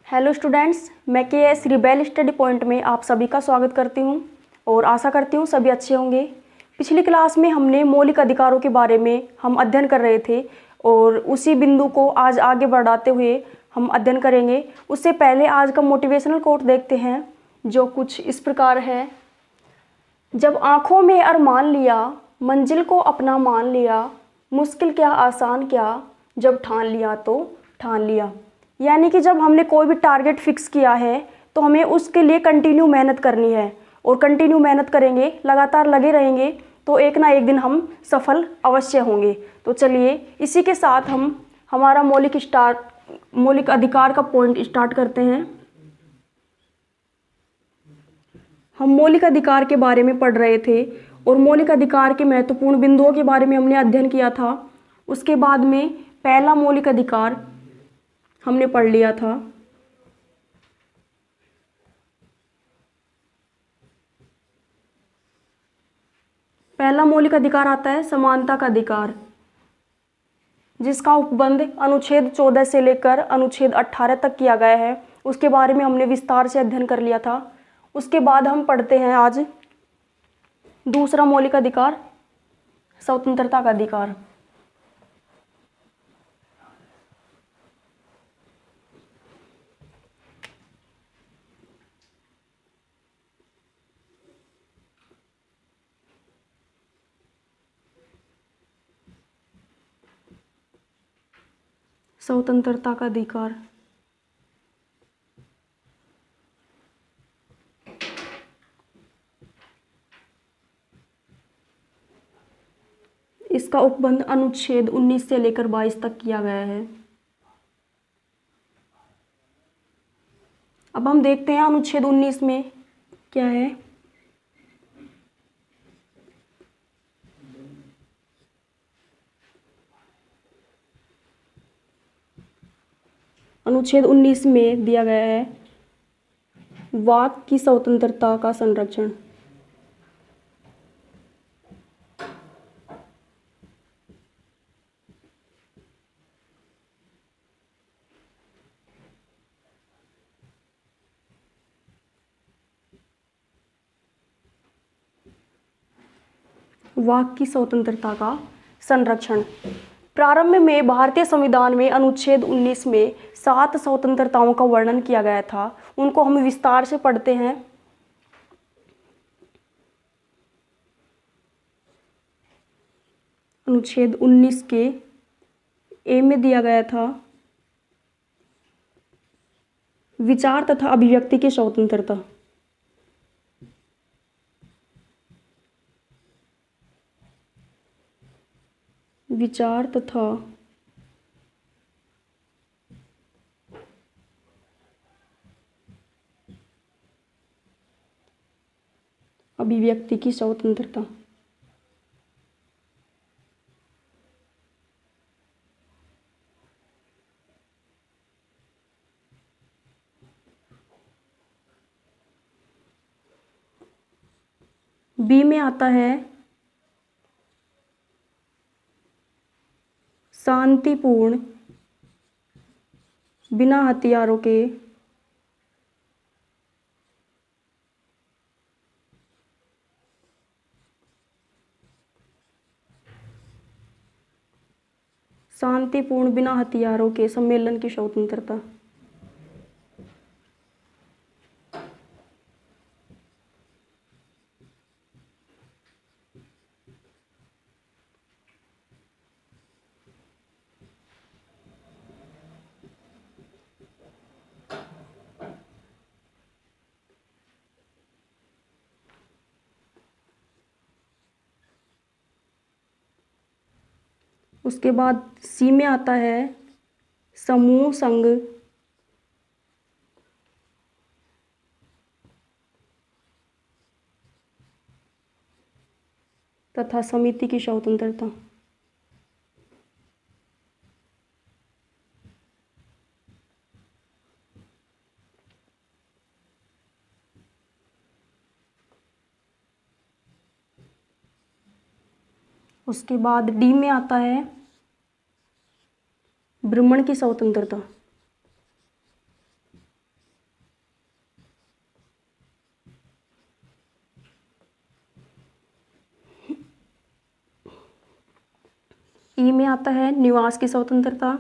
Hello students, मैं के rebel study point में आप सभी का स्वागत करती हूं और आशा करती हूं सभी अच्छे होंगे। पिछली क्लास में हमने मौलिक अधिकारों के बारे में हम अध्ययन कर रहे थे और उसी बिंदु को आज आगे बढ़ाते हुए हम अध्ययन करेंगे। उससे पहले आज का मोटिवेशनल कोट देखते हैं, जो कुछ इस प्रकार है। जब आँखों में अरमान लिया, मंजिल को अपना मान लिया, मुश्किल क्या आसान क्या, जब ठान लिया तो ठान लिया। यानी कि जब हमने कोई भी टारगेट फिक्स किया है तो हमें उसके लिए कंटिन्यू मेहनत करनी है और कंटिन्यू मेहनत करेंगे, लगातार लगे रहेंगे तो एक ना एक दिन हम सफल अवश्य होंगे। तो चलिए इसी के साथ हम हमारा मौलिक अधिकार का पॉइंट स्टार्ट करते हैं। हम मौलिक अधिकार के बारे में पढ़ रहे थे और मौलिक अधिकार के महत्वपूर्ण बिंदुओं के बारे में हमने अध्ययन किया था। उसके बाद में पहला मौलिक अधिकार हमने पढ़ लिया था। पहला मौलिक अधिकार आता है समानता का अधिकार, जिसका उपबंध अनुच्छेद 14 से लेकर अनुच्छेद 18 तक किया गया है। उसके बारे में हमने विस्तार से अध्ययन कर लिया था। उसके बाद हम पढ़ते हैं आज दूसरा मौलिक अधिकार, स्वतंत्रता का अधिकार। स्वतंत्रता का अधिकार इसका उपबंध अनुच्छेद 19 से लेकर 22 तक किया गया है। अब हम देखते हैं अनुच्छेद 19 में क्या है। अनुच्छेद 19 में दिया गया है वाक की स्वतंत्रता का संरक्षण। वाक की स्वतंत्रता का संरक्षण। प्रारंभ में भारतीय संविधान में अनुच्छेद 19 में 7 स्वतंत्रताओं का वर्णन किया गया था। उनको हम विस्तार से पढ़ते हैं। अनुच्छेद 19 के ए में दिया गया था विचार तथा अभिव्यक्ति की स्वतंत्रता। विचार तथा अभिव्यक्ति की स्वतंत्रता। बी में आता है शांतिपूर्ण, बिना हथियारों के शांतिपूर्ण बिना हथियारों के सम्मेलन की स्वतंत्रता। उसके बाद सी में आता है समूह, संघ तथा समिति की स्वतंत्रता। उसके बाद डी में आता है भ्रमण की स्वतंत्रता। ई में आता है निवास की स्वतंत्रता।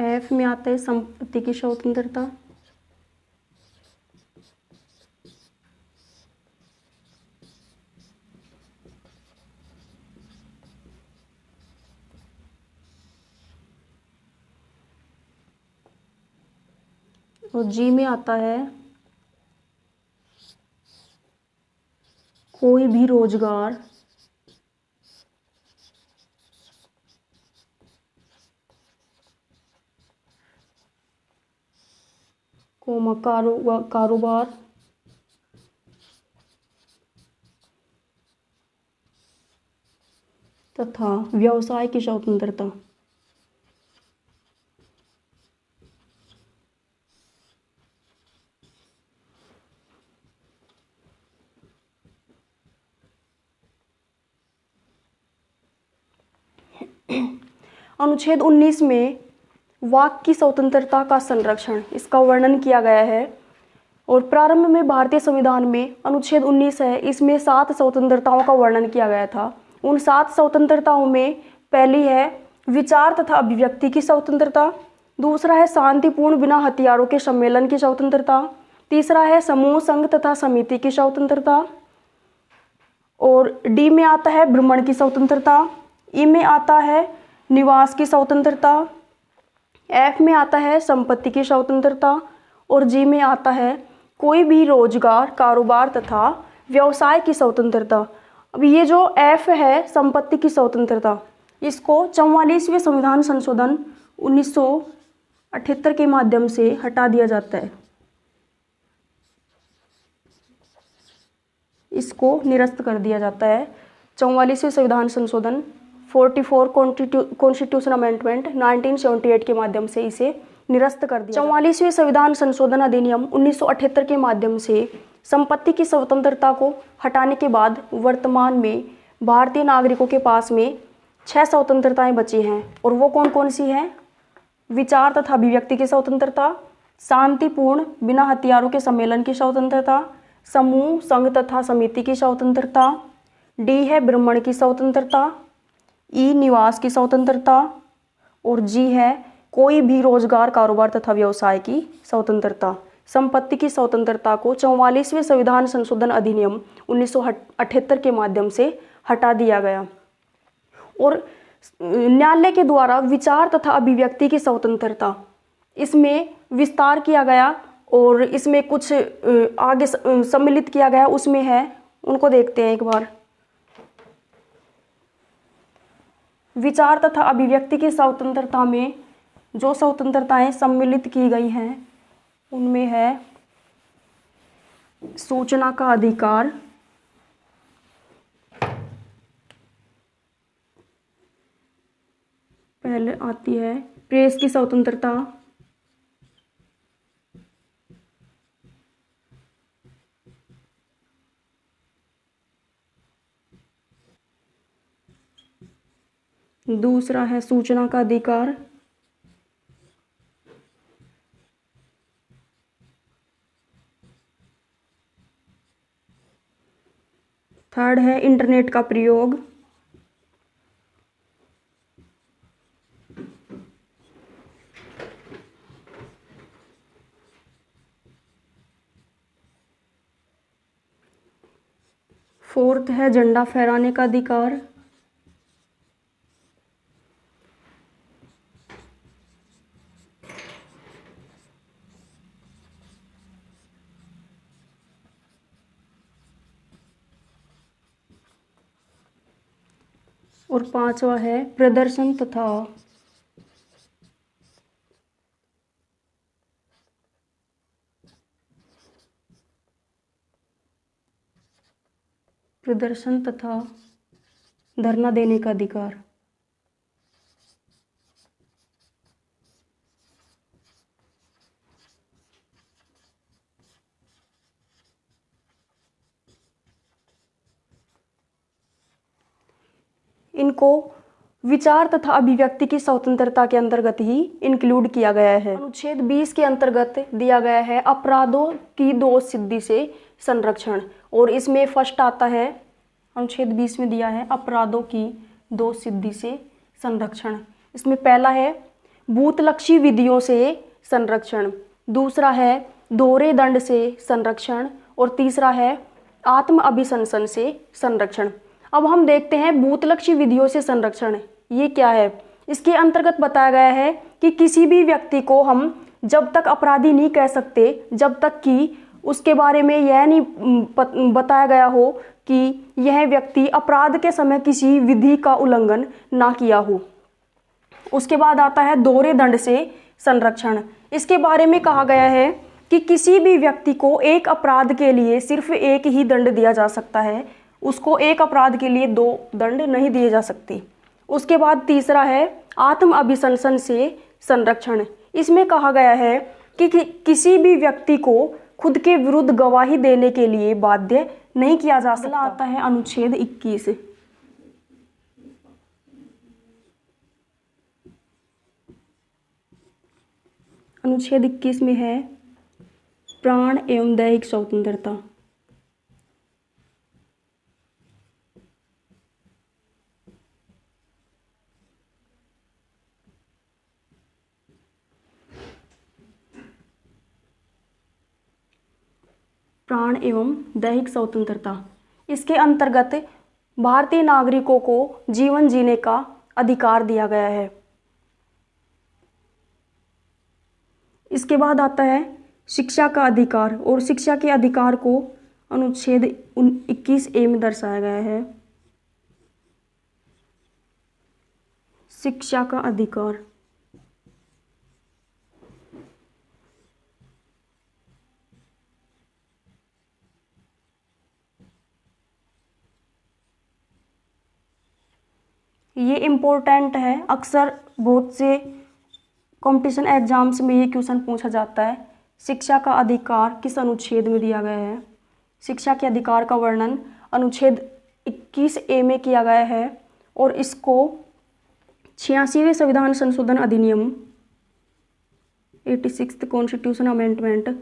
एफ में आता है संपत्ति की स्वतंत्रता। और जी में आता है कोई भी रोजगार कारोबार तथा व्यवसाय की स्वतंत्रता। अनुच्छेद 19 में वाक की स्वतंत्रता का संरक्षण, इसका वर्णन किया गया है। और प्रारंभ में भारतीय संविधान में अनुच्छेद 19 है, इसमें 7 स्वतंत्रताओं का वर्णन किया गया था। उन 7 स्वतंत्रताओं में पहली है विचार तथा अभिव्यक्ति की स्वतंत्रता। दूसरा है शांतिपूर्ण बिना हथियारों के सम्मेलन की स्वतंत्रता। तीसरा है समूह, संघ तथा समिति की स्वतंत्रता। और डी में आता है भ्रमण की स्वतंत्रता। ई में आता है निवास की स्वतंत्रता। एफ में आता है संपत्ति की स्वतंत्रता। और जी में आता है कोई भी रोजगार, कारोबार तथा व्यवसाय की स्वतंत्रता। अब ये जो एफ है संपत्ति की स्वतंत्रता, इसको 44वें संविधान संशोधन 1978 के माध्यम से हटा दिया जाता है, इसको निरस्त कर दिया जाता है। 44वें संविधान संशोधन 44 कॉन्स्टिट्यूशन अमेंडमेंट 1978 के माध्यम से इसे निरस्त कर दिया। 44वें संविधान संशोधन अधिनियम 1978 के माध्यम से संपत्ति की स्वतंत्रता को हटाने के बाद वर्तमान में भारतीय नागरिकों के पास में 6 स्वतंत्रताएं बची हैं। और वो कौन कौन सी हैं? विचार तथा अभिव्यक्ति की स्वतंत्रता, शांतिपूर्ण बिना हथियारों के सम्मेलन की स्वतंत्रता, समूह, संघ तथा समिति की स्वतंत्रता, डी है भ्रमण की स्वतंत्रता, ई निवास की स्वतंत्रता, और जी है कोई भी रोजगार, कारोबार तथा व्यवसाय की स्वतंत्रता। संपत्ति की स्वतंत्रता को 44वें संविधान संशोधन अधिनियम 1978 के माध्यम से हटा दिया गया। और न्यायालय के द्वारा विचार तथा अभिव्यक्ति की स्वतंत्रता, इसमें विस्तार किया गया और इसमें कुछ आगे सम्मिलित किया गया, उसमें है, उनको देखते हैं एक बार। विचार तथा अभिव्यक्ति की स्वतंत्रता में जो स्वतंत्रताएं सम्मिलित की गई हैं उनमें है सूचना का अधिकार, पहले आती है प्रेस की स्वतंत्रता, दूसरा है सूचना का अधिकार, थर्ड है इंटरनेट का प्रयोग, फोर्थ है झंडा फहराने का अधिकार, और पांचवा है प्रदर्शन तथा धरना देने का अधिकार। इनको विचार तथा अभिव्यक्ति की स्वतंत्रता के अंतर्गत ही इंक्लूड किया गया है। अनुच्छेद 20 के अंतर्गत दिया गया है अपराधों की दोष सिद्धि से संरक्षण, और इसमें फर्स्ट आता है, अनुच्छेद 20 में दिया है अपराधों की दोष सिद्धि से संरक्षण। इसमें पहला है भूतलक्षी विधियों से संरक्षण, दूसरा है दोहरे दंड से संरक्षण, और तीसरा है आत्म अभिशंसन से संरक्षण। अब हम देखते हैं भूतलक्षी विधियों से संरक्षण ये क्या है। इसके अंतर्गत बताया गया है कि किसी भी व्यक्ति को हम जब तक अपराधी नहीं कह सकते जब तक कि उसके बारे में यह नहीं बताया गया हो कि यह व्यक्ति अपराध के समय किसी विधि का उल्लंघन ना किया हो। उसके बाद आता है दोहरे दंड से संरक्षण। इसके बारे में कहा गया है कि किसी भी व्यक्ति को एक अपराध के लिए सिर्फ एक ही दंड दिया जा सकता है, उसको एक अपराध के लिए 2 दंड नहीं दिए जा सकते। उसके बाद तीसरा है आत्म अभिशंसन से संरक्षण। इसमें कहा गया है कि किसी भी व्यक्ति को खुद के विरुद्ध गवाही देने के लिए बाध्य नहीं किया जा सकता। आता है अनुच्छेद 21। अनुच्छेद 21 में है प्राण एवं दैहिक स्वतंत्रता। प्राण एवं दैहिक स्वतंत्रता, इसके अंतर्गत भारतीय नागरिकों को जीवन जीने का अधिकार दिया गया है। इसके बाद आता है शिक्षा का अधिकार, और शिक्षा के अधिकार को अनुच्छेद 21A में दर्शाया गया है। शिक्षा का अधिकार, ये इम्पोर्टेंट है, अक्सर बहुत से कंपटीशन एग्जाम्स में ये क्वेश्चन पूछा जाता है। शिक्षा का अधिकार किस अनुच्छेद में दिया गया है? शिक्षा के अधिकार का वर्णन अनुच्छेद 21A में किया गया है, और इसको 86वें संविधान संशोधन अधिनियम 86th कॉन्स्टिट्यूशन अमेंडमेंट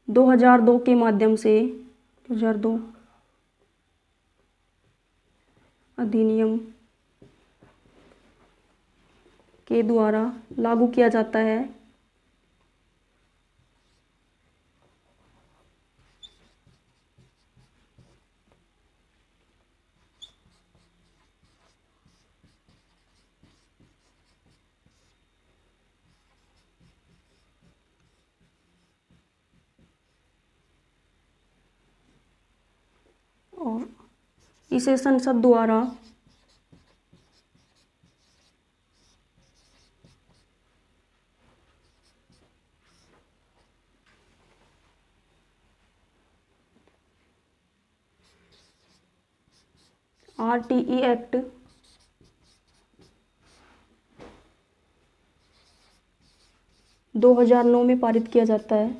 2002 के माध्यम से 2002 अधिनियम के द्वारा लागू किया जाता है। और इसे संसद द्वारा RTE एक्ट 2009 में पारित किया जाता है।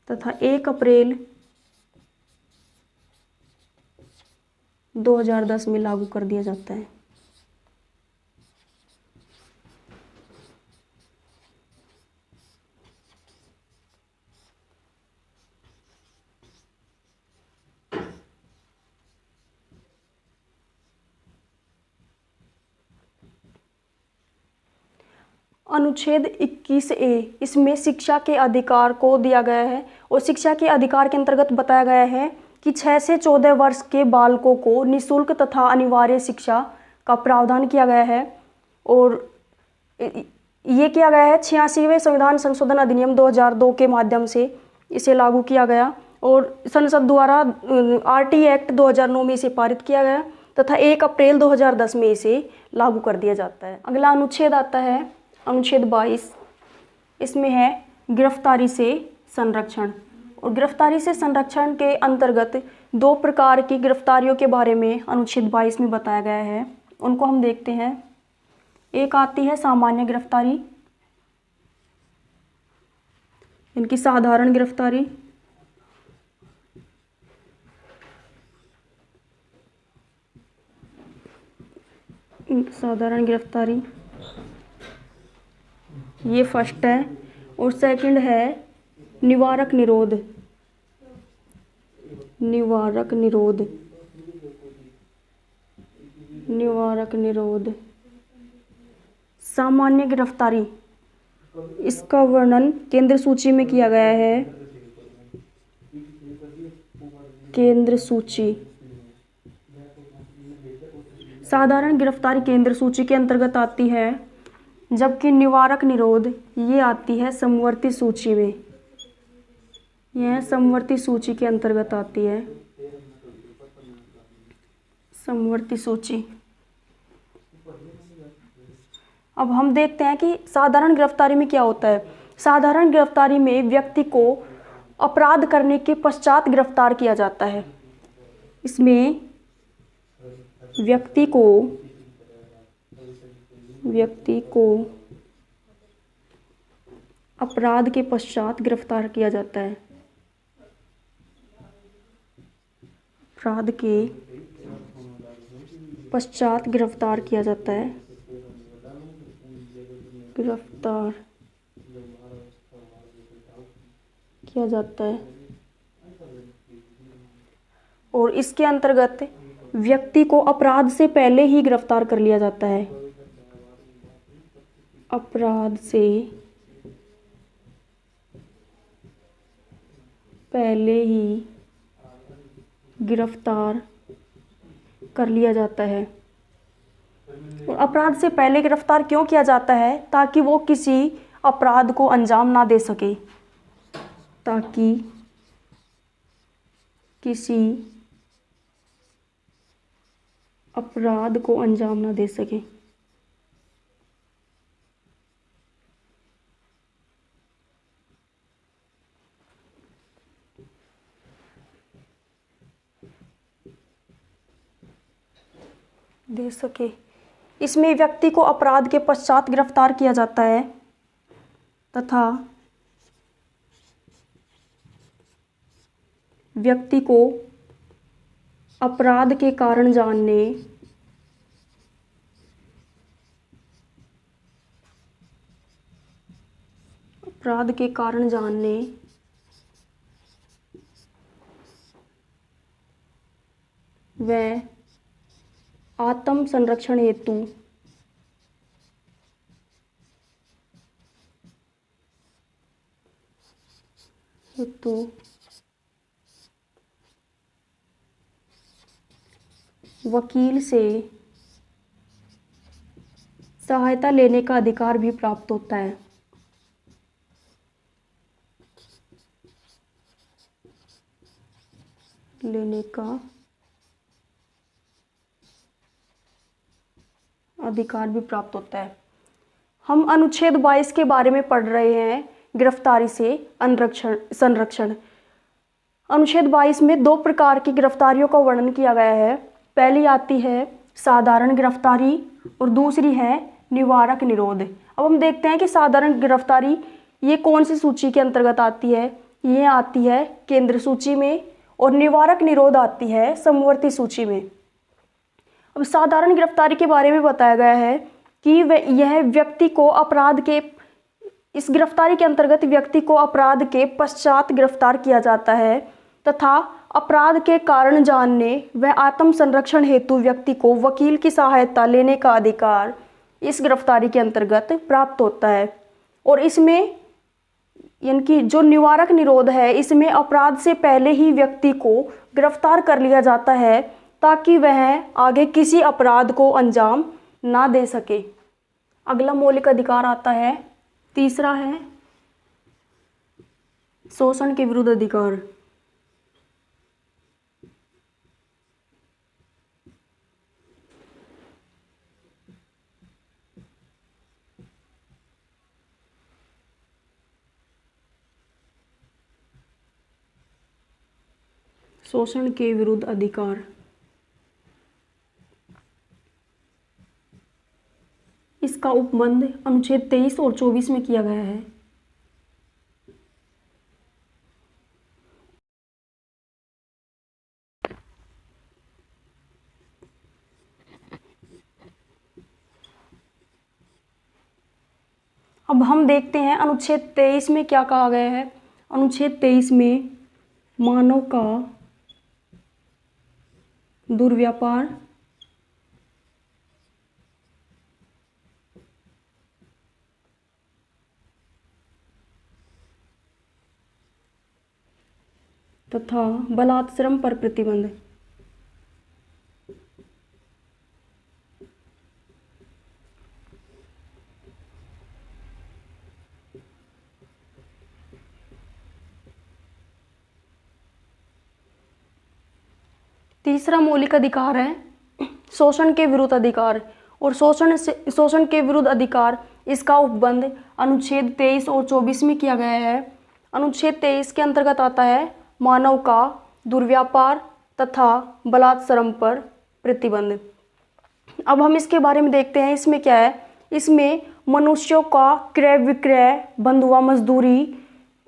तथा 1 अप्रैल 2010 में लागू कर दिया जाता है। अनुच्छेद 21A इसमें शिक्षा के अधिकार को दिया गया है, और शिक्षा के अधिकार के अंतर्गत बताया गया है कि 6 से 14 वर्ष के बालकों को निःशुल्क तथा अनिवार्य शिक्षा का प्रावधान किया गया है। और ये किया गया है 86वें संविधान संशोधन अधिनियम 2002 के माध्यम से इसे लागू किया गया, और संसद द्वारा RTE एक्ट 2009 में इसे पारित किया गया तथा 1 अप्रैल 2010 में इसे लागू कर दिया जाता है। अगला अनुच्छेद आता है अनुच्छेद 22। इसमें है गिरफ्तारी से संरक्षण, और गिरफ्तारी से संरक्षण के अंतर्गत दो प्रकार की गिरफ्तारियों के बारे में अनुच्छेद 22 में बताया गया है, उनको हम देखते हैं। एक आती है सामान्य गिरफ्तारी, इनकी साधारण गिरफ्तारी, साधारण गिरफ्तारी ये फर्स्ट है। और सेकंड है निवारक निरोध। निवारक निरोध, निवारक निरोध। सामान्य गिरफ्तारी, इसका वर्णन केंद्र सूची में किया गया है। केंद्र सूची। साधारण गिरफ्तारी केंद्र सूची के अंतर्गत आती है, जबकि निवारक निरोध ये आती है समवर्ती सूची में। यह समवर्ती सूची के अंतर्गत आती है। समवर्ती सूची। अब हम देखते हैं कि साधारण गिरफ्तारी में क्या होता है। साधारण गिरफ्तारी में व्यक्ति को अपराध करने के पश्चात गिरफ्तार किया जाता है। इसमें व्यक्ति को अपराध के पश्चात गिरफ्तार किया जाता है। अपराध के पश्चात गिरफ्तार किया जाता है। गिरफ्तार किया जाता है। और इसके अंतर्गत व्यक्ति को अपराध से पहले ही गिरफ्तार कर लिया जाता है। अपराध से पहले ही गिरफ्तार कर लिया जाता है। और अपराध से पहले गिरफ्तार क्यों किया जाता है? ताकि वो किसी अपराध को अंजाम ना दे सके। ताकि किसी अपराध को अंजाम ना दे सके। इसमें व्यक्ति को अपराध के पश्चात गिरफ्तार किया जाता है तथा व्यक्ति को अपराध के कारण जानने व आत्म संरक्षण हेतु वकील से सहायता लेने का अधिकार भी प्राप्त होता है। लेने का अधिकार भी प्राप्त होता है। हम अनुच्छेद 22 के बारे में पढ़ रहे हैं, गिरफ्तारी से संरक्षण। अनुच्छेद 22 में दो प्रकार की गिरफ्तारियों का वर्णन किया गया है। पहली आती है साधारण गिरफ्तारी और दूसरी है निवारक निरोध। अब हम देखते हैं कि साधारण गिरफ्तारी ये कौन सी सूची के अंतर्गत आती है। ये आती है केंद्र सूची में और निवारक निरोध आती है समवर्ती सूची में। अब साधारण गिरफ्तारी के बारे में बताया गया है कि यह व्यक्ति को अपराध के इस गिरफ्तारी के अंतर्गत व्यक्ति को अपराध के पश्चात गिरफ्तार किया जाता है तथा अपराध के कारण जानने व आत्म संरक्षण हेतु व्यक्ति को वकील की सहायता लेने का अधिकार इस गिरफ्तारी के अंतर्गत प्राप्त होता है। और इसमें इनकी जो निवारक निरोध है, इसमें अपराध से पहले ही व्यक्ति को गिरफ्तार कर लिया जाता है ताकि वह आगे किसी अपराध को अंजाम ना दे सके। अगला मौलिक अधिकार आता है, तीसरा है शोषण के विरुद्ध अधिकार। शोषण के विरुद्ध अधिकार। इसका उपबंध अनुच्छेद 23 और 24 में किया गया है। अब हम देखते हैं अनुच्छेद 23 में क्या कहा गया है। अनुच्छेद 23 में मानव का दुर्व्यापार तथा बलात्श्रम पर प्रतिबंध। तीसरा मौलिक अधिकार है शोषण के विरुद्ध अधिकार। और शोषण के विरुद्ध अधिकार, इसका उपबंध अनुच्छेद 23 और 24 में किया गया है। अनुच्छेद 23 के अंतर्गत आता है मानव का दुर्व्यापार तथा बलात्श्रम पर प्रतिबंध। अब हम इसके बारे में देखते हैं। इसमें क्या है, इसमें मनुष्यों का क्रय विक्रय, बंधुआ मजदूरी,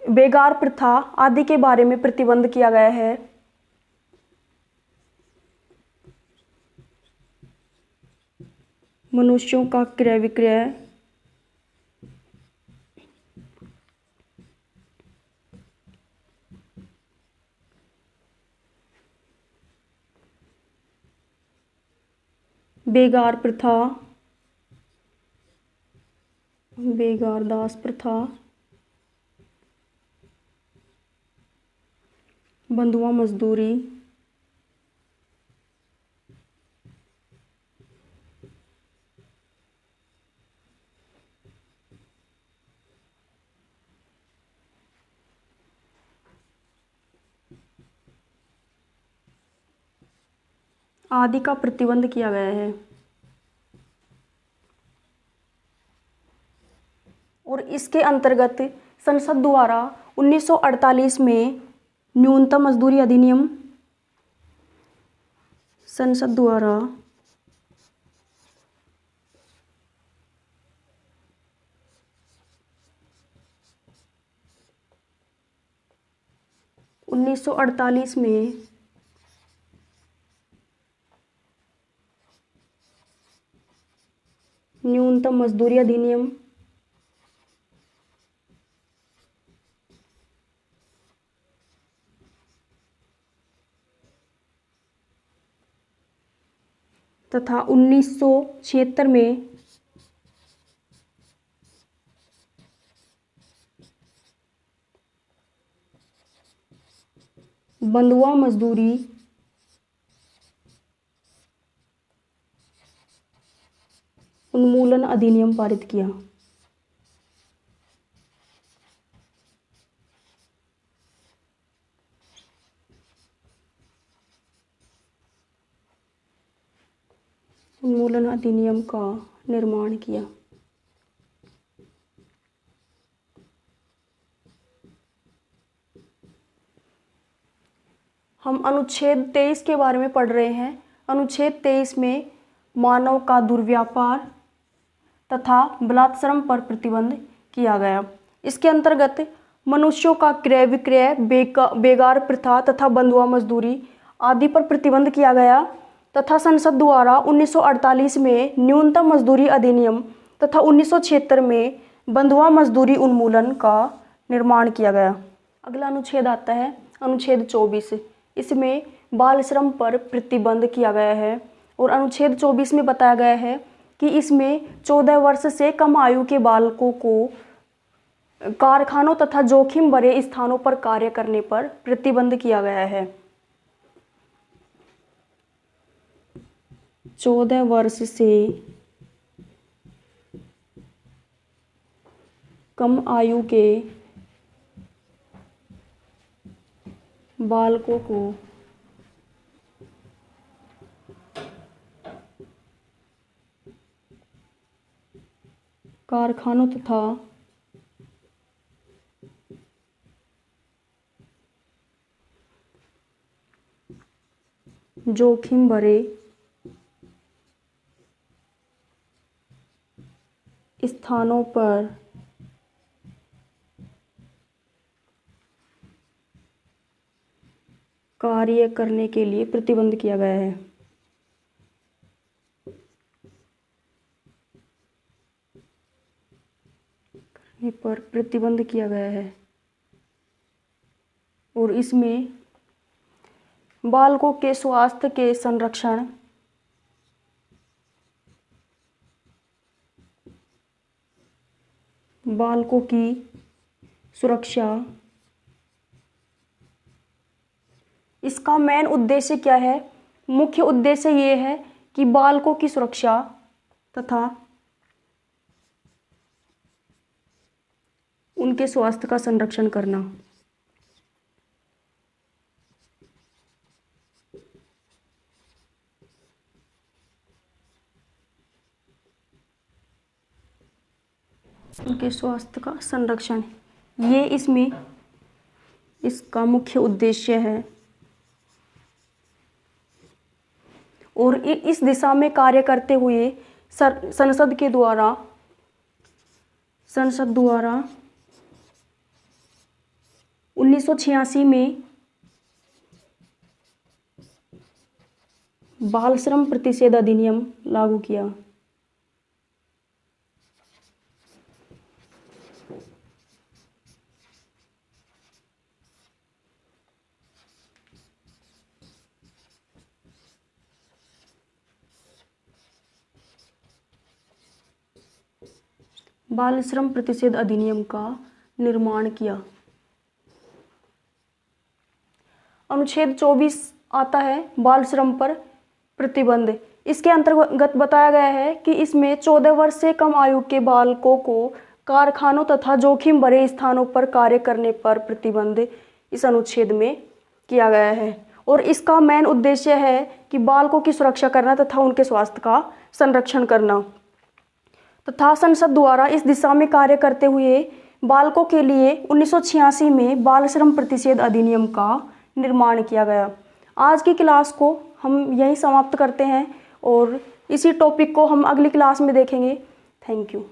बेगार प्रथा आदि के बारे में प्रतिबंध किया गया है। मनुष्यों का क्रय विक्रय, बेगार प्रथा, बेगार दास प्रथा, बंधुआ मजदूरी, आदि का प्रतिबंध किया गया है। और इसके अंतर्गत संसद द्वारा 1948 में न्यूनतम मजदूरी अधिनियम, संसद द्वारा 1948 में न्यूनतम मजदूरी अधिनियम तथा 1976 में बंधुआ मजदूरी उन्मूलन अधिनियम पारित किया। उन्मूलन अधिनियम का निर्माण किया। हम अनुच्छेद 23 के बारे में पढ़ रहे हैं। अनुच्छेद 23 में मानव का दुर्व्यापार तथा बलात्श्रम पर प्रतिबंध किया गया। इसके अंतर्गत मनुष्यों का क्रय विक्रय, बेगार प्रथा तथा बंधुआ मजदूरी आदि पर प्रतिबंध किया गया तथा संसद द्वारा 1948 में न्यूनतम मजदूरी अधिनियम तथा 1976 में बंधुआ मजदूरी उन्मूलन का निर्माण किया गया। अगला अनुच्छेद आता है अनुच्छेद 24। इसमें बाल श्रम पर प्रतिबंध किया गया है। और अनुच्छेद 24 में बताया गया है कि इसमें 14 वर्ष से कम आयु के बालकों को कारखानों तथा जोखिम भरे स्थानों पर कार्य करने पर प्रतिबंध किया गया है। 14 वर्ष से कम आयु के बालकों को कारखानों तथा जोखिम भरे स्थानों पर कार्य करने के लिए प्रतिबंध किया गया है। करने पर प्रतिबंध किया गया है और इसमें बालकों के स्वास्थ्य के संरक्षण, बालकों की सुरक्षा, इसका मेन उद्देश्य क्या है? मुख्य उद्देश्य ये है कि बालकों की सुरक्षा तथा उनके स्वास्थ्य का संरक्षण करना। उनके स्वास्थ्य का संरक्षण, ये इसमें इसका मुख्य उद्देश्य है। और इस दिशा में कार्य करते हुए संसद द्वारा 1986 में बाल श्रम प्रतिषेध अधिनियम लागू किया। बाल श्रम प्रतिषेध अधिनियम का निर्माण किया। अनुच्छेद 24 आता है बाल श्रम पर प्रतिबंध। इसके अंतर्गत बताया गया है कि इसमें 14 वर्ष से कम आयु के बालकों को कारखानों तथा जोखिम भरे स्थानों पर कार्य करने पर प्रतिबंध इस अनुच्छेद में किया गया है। और इसका मेन उद्देश्य है कि बालकों की सुरक्षा करना तथा उनके स्वास्थ्य का संरक्षण करना। तथा संसद द्वारा इस दिशा में कार्य करते हुए बालकों के लिए 1986 में बाल श्रम प्रतिषेध अधिनियम का निर्माण किया गया। आज की क्लास को हम यहीं समाप्त करते हैं और इसी टॉपिक को हम अगली क्लास में देखेंगे। Thank you.